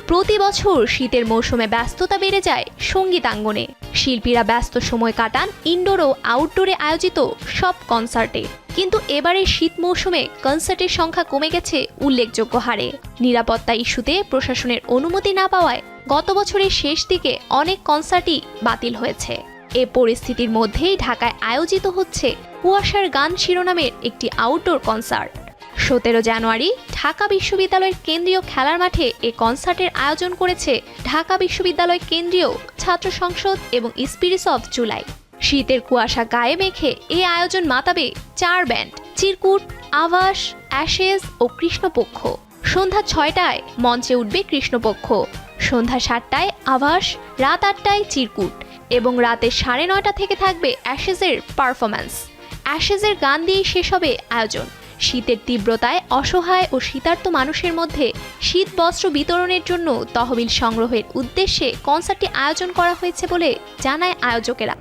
প্রতি বছর শীতের মৌসুমে ব্যস্ততা বেড়ে যায় সঙ্গীতাঙ্গনে। শিল্পীরা ব্যস্ত সময় কাটান ইনডোর ও আউটডোরে আয়োজিত সব কনসার্টে। কিন্তু এবারের শীত মৌসুমে কনসার্টের সংখ্যা কমে গেছে উল্লেখযোগ্য হারে। নিরাপত্তা ইস্যুতে প্রশাসনের অনুমতি না পাওয়ায় গত বছরের শেষ দিকে অনেক কনসার্টই বাতিল হয়েছে। এ পরিস্থিতির মধ্যেই ঢাকায় আয়োজিত হচ্ছে কুয়াশার গান শিরোনামের একটি আউটডোর কনসার্ট। 17 জানুয়ারি ঢাকা বিশ্ববিদ্যালয়ের কেন্দ্রীয় খেলার মাঠে এ কনসার্টের আয়োজন করেছে ঢাকা বিশ্ববিদ্যালয় কেন্দ্রীয় ছাত্র সংসদ এবং স্পিরিটস অফ জুলাই। শীতের কুয়াশা গায়ে মেখে এ আয়োজন মাতাবে 4 ব্যান্ড চিরকুট, আভাস, অ্যাশেজ ও কৃষ্ণপক্ষ। সন্ধ্যা 6টায় মঞ্চে উঠবে কৃষ্ণপক্ষ, সন্ধ্যা 7টায় আভাস, রাত 8টায় চিরকুট এবং রাতে 9:30 থেকে থাকবে অ্যাশেজের পারফরম্যান্স। অ্যাশেজের গান দিয়েই শেষ হবে আয়োজন। শীতের তীব্রতায় অসহায় ও শীতার্ত মানুষের মধ্যে শীত বস্ত্র বিতরণের জন্য তহবিল সংগ্রহের উদ্দেশ্যে কনসার্টটি আয়োজন করা হয়েছে বলে জানায় আয়োজকেরা।